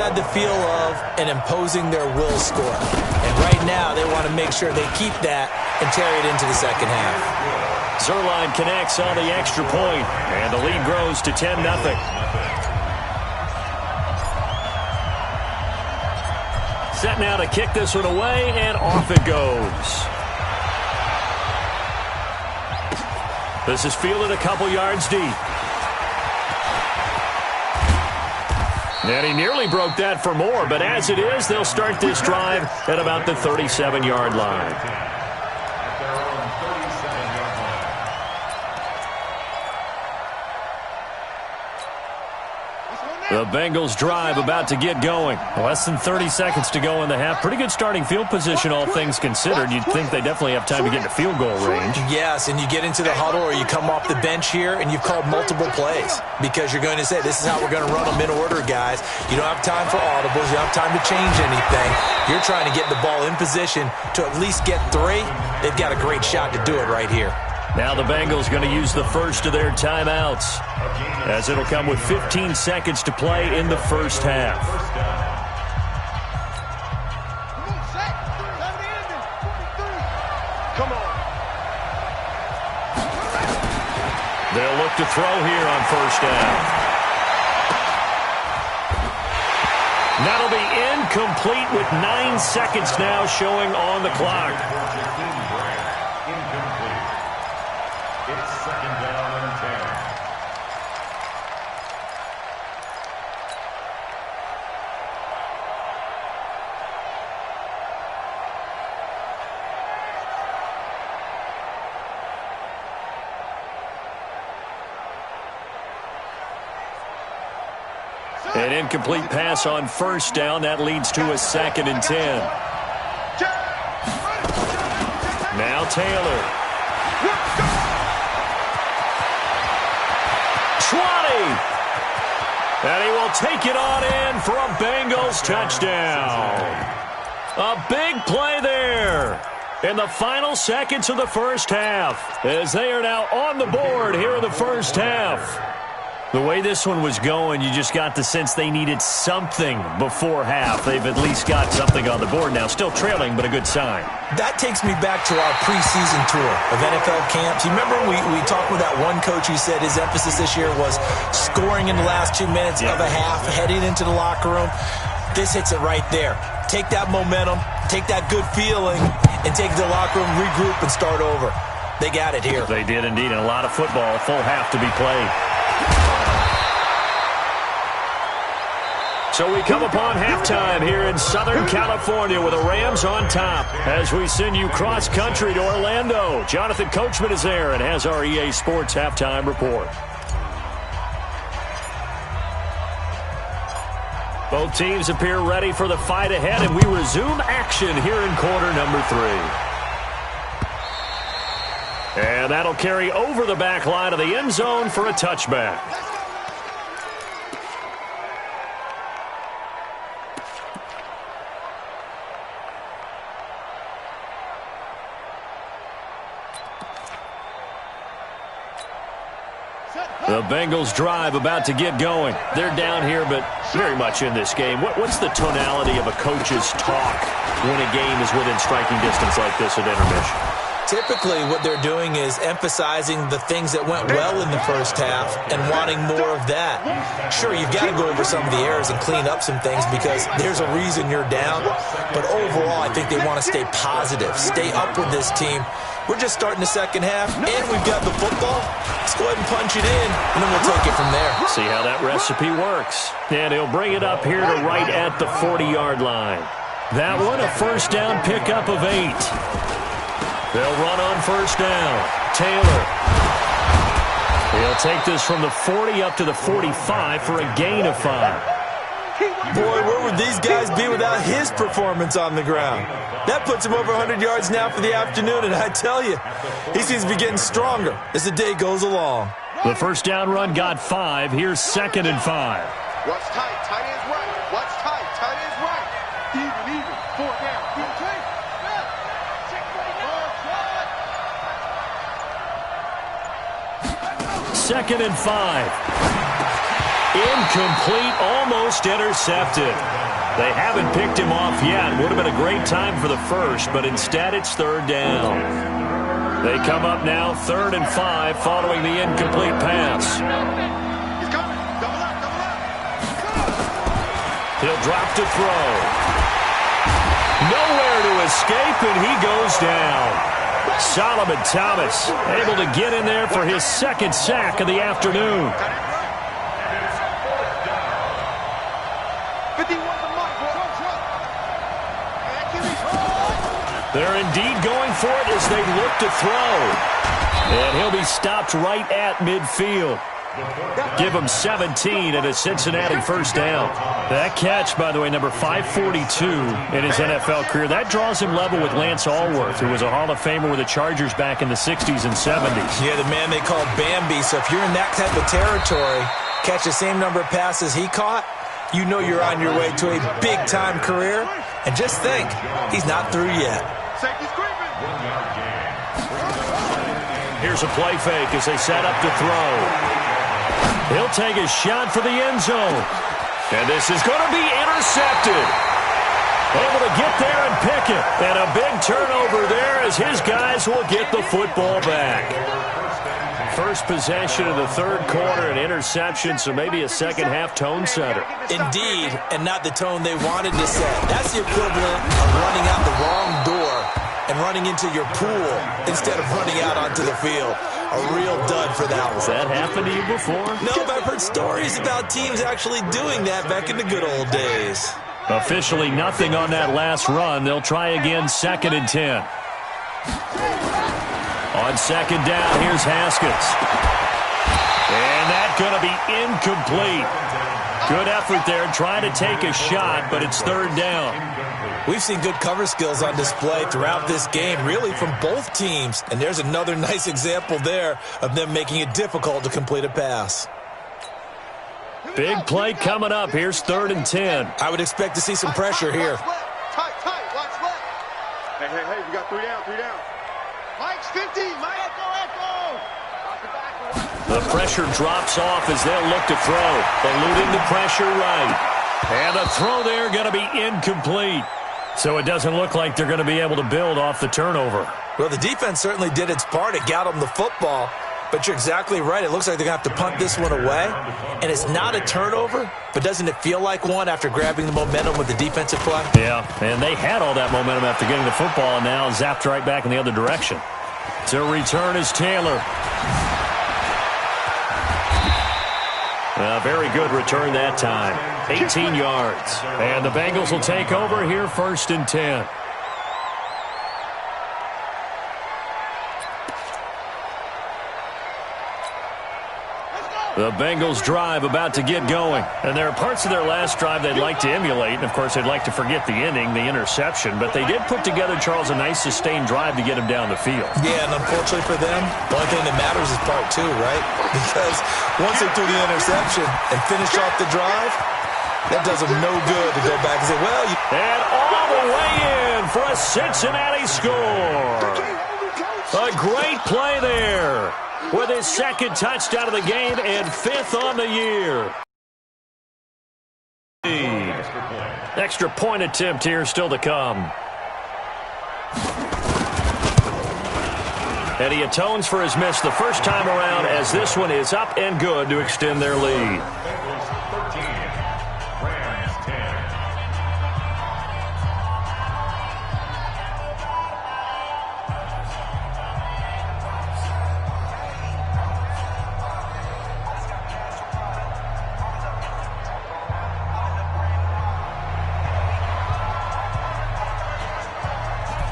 Had the feel of an imposing their will score. And right now, they want to make sure they keep that and carry it into the second half. Zerline connects on the extra point, and the lead grows to 10-0. Set now to kick this one away, and off it goes. This is fielded a couple yards deep. And he nearly broke that for more, but as it is, they'll start this drive at about the 37-yard line. The Bengals drive about to get going. Less than 30 seconds to go in the half. Pretty good starting field position, all things considered. You'd think they definitely have time to get into field goal range. Yes, and you get into the huddle or you come off the bench here and you've called multiple plays because you're going to say, this is how we're going to run them in order, guys. You don't have time for audibles. You don't have time to change anything. You're trying to get the ball in position to at least get 3. They've got a great shot to do it right here. Now the Bengals going to use the first of their timeouts, as it'll come with 15 seconds to play in the first half. Come on. They'll look to throw here on first down. That'll be incomplete with 9 seconds now showing on the clock. It's second down and 10. An incomplete pass on first down. That leads to a 2nd and 10. Now Taylor. 20. And he will take it on in for a Bengals touchdown. A big play there in the final seconds of the first half, as they are now on the board here in the first half. The way this one was going, you just got the sense they needed something before half. They've at least got something on the board now. Still trailing, but a good sign. That takes me back to our preseason tour of NFL camps. You remember we talked with that one coach who said his emphasis this year was scoring in the last 2 minutes of a half, heading into the locker room. This hits it right there. Take that momentum, take that good feeling, and take the locker room, regroup, and start over. They got it here. They did indeed, and a lot of football, full half to be played. So we come upon halftime here in Southern California with the Rams on top as we send you cross-country to Orlando. Jonathan Coachman is there and has our EA Sports halftime report. Both teams appear ready for the fight ahead, and we resume action here in quarter number 3. And that'll carry over the back line of the end zone for a touchback. The Bengals drive about to get going. They're down here, but very much in this game. What's the tonality of a coach's talk when a game is within striking distance like this at intermission? Typically, what they're doing is emphasizing the things that went well in the first half and wanting more of that. Sure, you've got to go over some of the errors and clean up some things because there's a reason you're down. But overall, I think they want to stay positive, stay up with this team. We're just starting the second half, and we've got the football. Let's go ahead and punch it in, and then we'll take it from there. See how that recipe works. And he'll bring it up here to right at the 40-yard line. That one, a first down pickup of 8. They'll run on first down. Taylor. He'll take this from the 40 up to the 45 for a gain of 5. Boy, where would these guys be without his performance on the ground? That puts him over 100 yards now for the afternoon, and I tell you, he seems to be getting stronger as the day goes along. The first down run got 5. Here's 2nd and 5. What's tight? Tight is right. What's tight? Tight is right. Even. 4 down. Second and 5. Incomplete, almost intercepted. They haven't picked him off yet. Would have been a great time for the first, but instead it's third down. They come up now 3rd and 5 following the incomplete pass. He's coming. Double up, double up. He'll drop to throw. Nowhere to escape, and he goes down. Solomon Thomas able to get in there for his 2nd sack of the afternoon. 51 the mark. They're indeed going for it as they look to throw. And he'll be stopped right at midfield. Give him 17 and a Cincinnati first down. That catch, by the way, number 542 in his NFL career. That draws him level with Lance Allworth, who was a Hall of Famer with the Chargers back in the 60s and 70s. Yeah, the man they called Bambi. So if you're in that type of territory, catch the same number of passes he caught, you know you're on your way to a big-time career. And just think, he's not through yet. Safety's creeping. Here's a play fake as they set up to throw. He'll take a shot for the end zone. And this is going to be intercepted. Able to get there and pick it. And a big turnover there as his guys will get the football back. First possession of the 3rd quarter, an interception, so maybe a second-half tone setter. Indeed, and not the tone they wanted to set. That's the equivalent of running out the wrong door and running into your pool instead of running out onto the field. A real dud for that one. Has that happened to you before? No, but I've heard stories about teams actually doing that back in the good old days. Officially nothing on that last run. They'll try again 2nd and 10. On 2nd down, here's Haskins. And that's going to be incomplete. Good effort there, trying to take a shot, but it's 3rd down. We've seen good cover skills on display throughout this game, really from both teams. And there's another nice example there of them making it difficult to complete a pass. Big play coming up. Here's 3rd and 10. I would expect to see some pressure here. Tight, watch left. Hey, we got 3 down, 3 down. Mike's 50, Mike. The pressure drops off as they'll look to throw. Eluding the pressure right. And the throw there going to be incomplete. So it doesn't look like they're going to be able to build off the turnover. Well, the defense certainly did its part. It got them the football. But you're exactly right. It looks like they're going to have to punt this one away. And it's not a turnover, but doesn't it feel like one after grabbing the momentum with the defensive play? Yeah, and they had all that momentum after getting the football and now zapped right back in the other direction. To return is Taylor. A very good return that time. 18 yards. And the Bengals will take over here 1st and 10. The Bengals drive about to get going. And there are parts of their last drive they'd like to emulate. And, of course, they'd like to forget the inning, the interception. But they did put together, Charles, a nice sustained drive to get him down the field. Yeah, and unfortunately for them, the only thing that matters is part 2, right? Because once they threw the interception and finished off the drive, that does them no good to go back and say, well, and all the way in for a Cincinnati score. A great play there with his 2nd touchdown of the game and 5th on the year. Extra point attempt here still to come. And he atones for his miss the first time around as this one is up and good to extend their lead.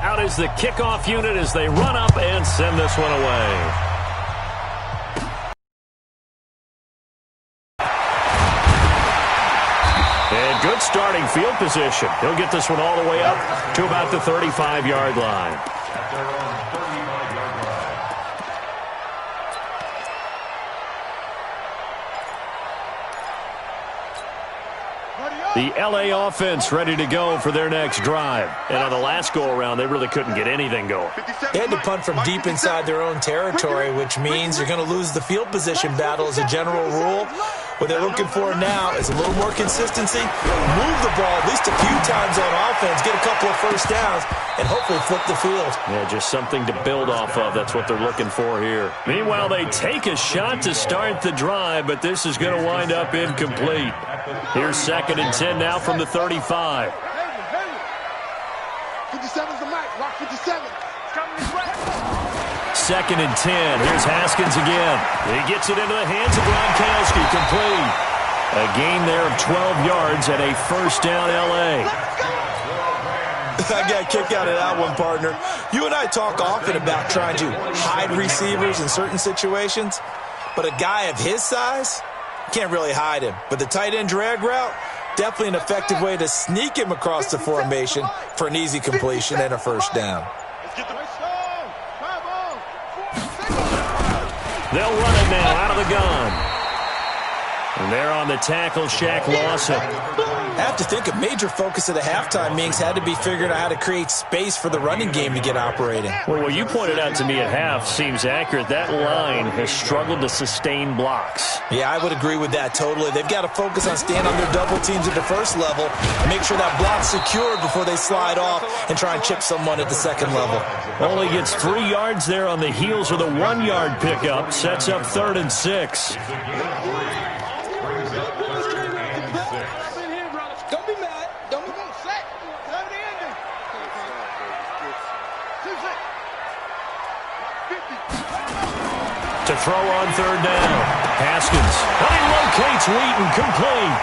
Out is the kickoff unit as they run up and send this one away. And good starting field position. He'll get this one all the way up to about the 35-yard line. The L.A. offense ready to go for their next drive. And on the last go-around, they really couldn't get anything going. They had to punt from deep inside their own territory, which means you're going to lose the field position battle as a general rule. What they're looking for now is a little more consistency, move the ball at least a few times on offense, get a couple of first downs, and hopefully flip the field. Yeah, just something to build off of. That's what they're looking for here. Meanwhile, they take a shot to start the drive, but this is going to wind up incomplete. Here's 2nd and 10 now from the 35. 57's the mic. Rock 57. 2nd and 10. Here's Haskins again. He gets it into the hands of Gronkowski. Complete. A gain there of 12 yards and a first down L.A. I got a kick out of that one, partner. You and I talk often about trying to hide receivers in certain situations, but a guy of his size, can't really hide him. But the tight end drag route, definitely an effective way to sneak him across the formation for an easy completion and a first down. They'll run it now out of the gun. And they're on the tackle, Shaq Lawson. I have to think a major focus of the halftime meetings had to be figuring out how to create space for the running game to get operating. Well, what you pointed out to me at half seems accurate. That line has struggled to sustain blocks. Yeah, I would agree with that totally. They've got to focus on staying on their double teams at the first level and make sure that block's secured before they slide off and try and chip someone at the second level. Only gets 3 yards there on the heels of the 1-yard pickup. Sets up 3rd and 6. To throw on 3rd down. Haskins. And he locates Wheaton, complete.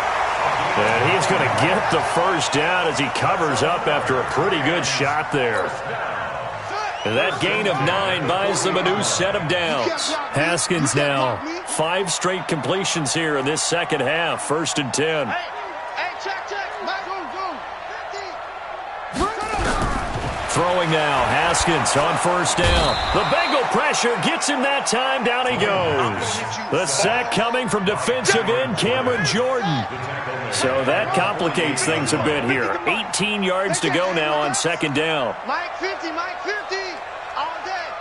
And he's going to get the first down as he covers up after a pretty good shot there. And that gain of 9 buys them a new set of downs. Haskins now 5 straight completions here in this second half. 1st and 10. Throwing now, Haskins on 1st down. The Bengal pressure gets him that time. Down he goes. The sack coming from defensive end Cameron Jordan. So that complicates things a bit here. 18 yards to go now on 2nd down. Mike 50, Mike 50. All day.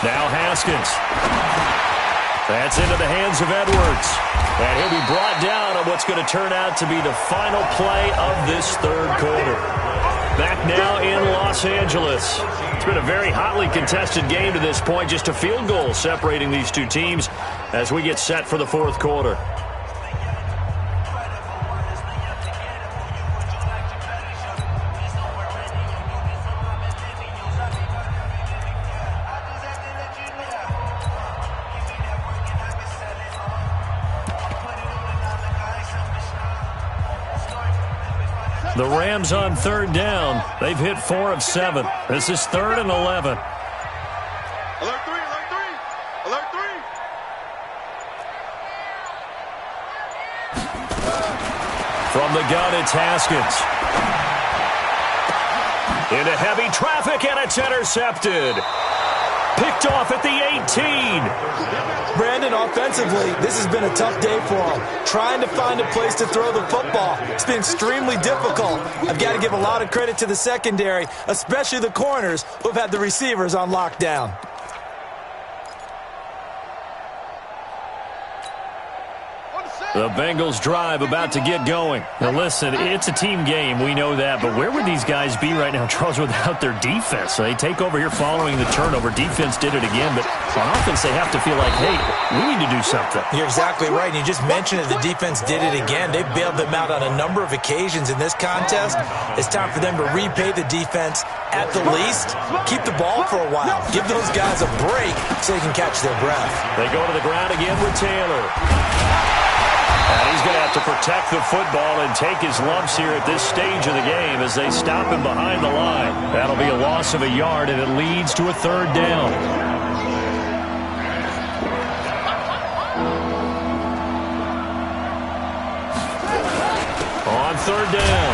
Now Haskins. That's into the hands of Edwards. And he'll be brought down on what's going to turn out to be the final play of this 3rd quarter. Back now in Los Angeles. It's been a very hotly contested game to this point. Just a field goal separating these two teams as we get set for the 4th quarter. The Rams on 3rd down. They've hit 4 of 7. This is 3rd and 11. Alert 3, alert 3. Alert 3. From the gun, it's Haskins. Into heavy traffic, and it's intercepted. Picked off at the 18. Brandon, offensively, this has been a tough day for him. Trying to find a place to throw the football. It's been extremely difficult. I've got to give a lot of credit to the secondary, especially the corners who have had the receivers on lockdown. The Bengals drive about to get going. Now listen, it's a team game, we know that, but where would these guys be right now, Charles, without their defense? So they take over here following the turnover. Defense did it again, but on offense they have to feel like, hey, we need to do something. You're exactly right. And you just mentioned it, the defense did it again. They bailed them out on a number of occasions in this contest. It's time for them to repay the defense at the least. Keep the ball for a while. Give those guys a break so they can catch their breath. They go to the ground again with Taylor. And he's going to have to protect the football and take his lumps here at this stage of the game as they stop him behind the line. That'll be a loss of a yard, and it leads to a 3rd down. On 3rd down,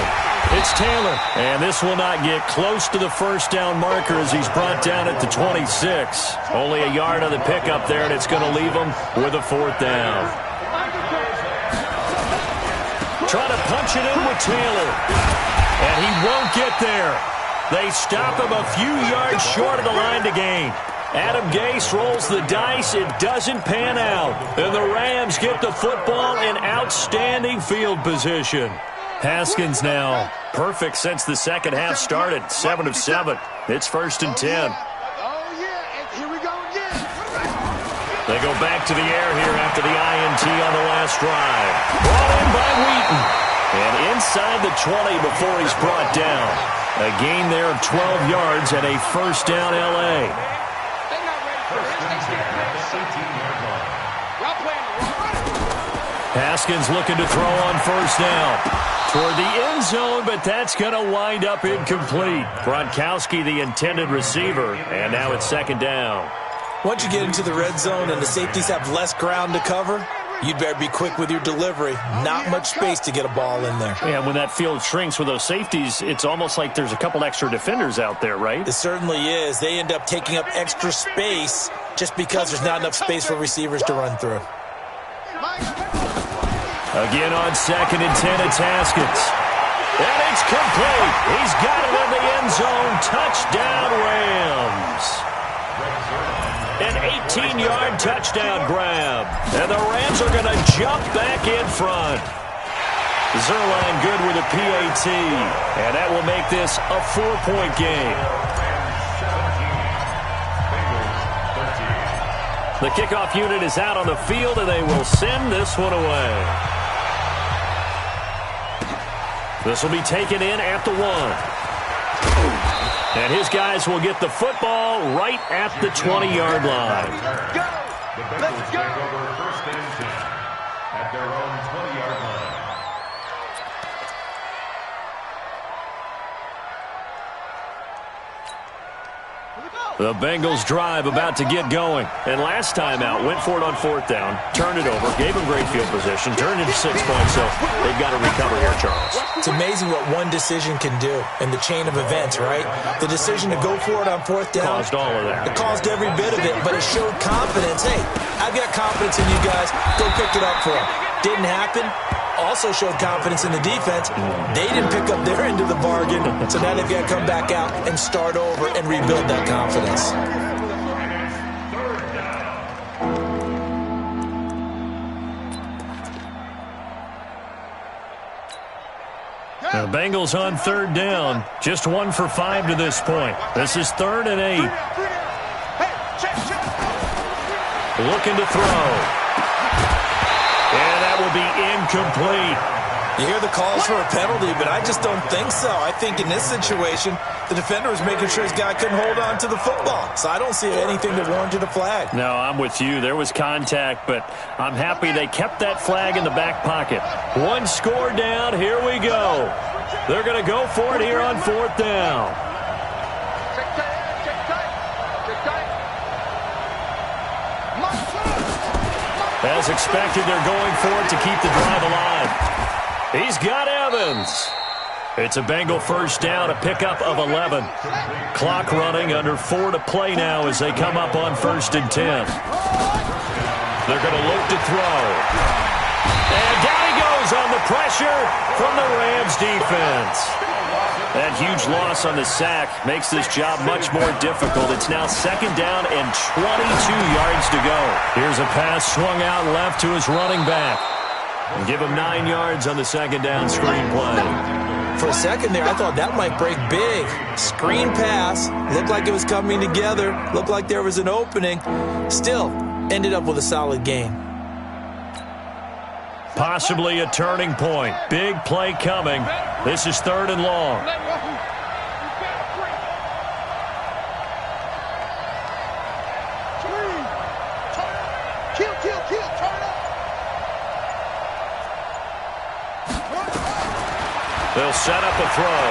it's Taylor. And this will not get close to the first down marker as he's brought down at the 26. Only a yard on the pickup there, and it's going to leave him with a 4th down. Trying to punch it in with Taylor. And he won't get there. They stop him a few yards short of the line to gain. Adam Gase rolls the dice. It doesn't pan out. And the Rams get the football in outstanding field position. Haskins now perfect since the second half started. 7 of 7. It's 1st and 10. They go back to the air here after the INT on the last drive. Brought in by Wheaton. And inside the 20 before he's brought down. A gain there of 12 yards and a 1st down L.A. Haskins looking to throw on 1st down. Toward the end zone, but that's going to wind up incomplete. Gronkowski, the intended receiver, and now it's 2nd down. Once you get into the red zone and the safeties have less ground to cover, you'd better be quick with your delivery. Not much space to get a ball in there. Yeah, when that field shrinks with those safeties, it's almost like there's a couple extra defenders out there, right? It certainly is. They end up taking up extra space just because there's not enough space for receivers to run through. Again on 2nd and 10, it's Haskins. And it's complete. He's got it in the end zone. Touchdown, Rams. An 18-yard touchdown grab. And the Rams are going to jump back in front. Zerline good with a PAT. And that will make this a 4-point game. The kickoff unit is out on the field, and they will send this one away. This will be taken in at the 1. And his guys will get the football right at the 20-yard line. Let's go. Over 1st and 10 at their own 20-yard line. The Bengals drive about to get going. And last time out, went for it on 4th down, turned it over, gave them great field position, turned into 6 points, so they've got to recover here, Charles. It's amazing what one decision can do in the chain of events, right? The decision to go for it on 4th down. Caused all of that. It caused every bit of it, but it showed confidence. Hey, I've got confidence in you guys. Go pick it up for them. Didn't happen. Also showed confidence in the defense. They didn't pick up their end of the bargain, so now they've got to come back out and start over and rebuild that confidence. The Bengals on 3rd down. Just 1 for 5 to this point. This is 3rd and 8. Looking to throw. And that will be incomplete. You hear the calls for a penalty, but I just don't think so. I think in this situation, the defender was making sure his guy couldn't hold on to the football. So I don't see anything that warranted a flag. No, I'm with you. There was contact, but I'm happy they kept that flag in the back pocket. 1 score down. Here we go. They're going to go for it here on 4th down. As expected, they're going for it to keep the drive alive. He's got Evans. It's a Bengal 1st down, a pickup of 11. Clock running, under 4 to play now as they come up on 1st and 10. They're going to look to throw. And down he goes on the pressure from the Rams defense. That huge loss on the sack makes this job much more difficult. It's now 2nd down and 22 yards to go. Here's a pass swung out left to his running back. And give him 9 yards on the 2nd down screen play. For a second there, I thought that might break big. Screen pass. Looked like it was coming together. Looked like there was an opening. Still, ended up with a solid game. Possibly a turning point. Big play coming. This is 3rd and long. They'll set up a throw.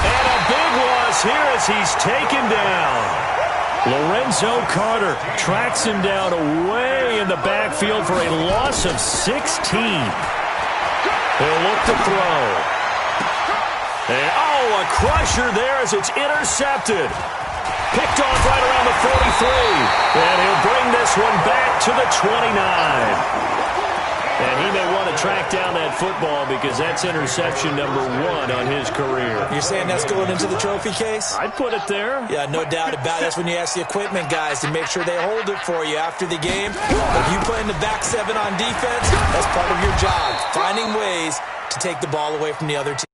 And a big loss here as he's taken down. Lorenzo Carter tracks him down away in the backfield for a loss of 16. He'll look to throw. And, a crusher there as it's intercepted. Picked off right around the 43. And he'll bring this one back to the 29. And he may want to track down that football because that's interception number 1 on his career. You're saying that's going into the trophy case? I'd put it there. Yeah, no doubt about it. That's when you ask the equipment guys to make sure they hold it for you after the game. If you play in the back 7 on defense, that's part of your job, finding ways to take the ball away from the other team.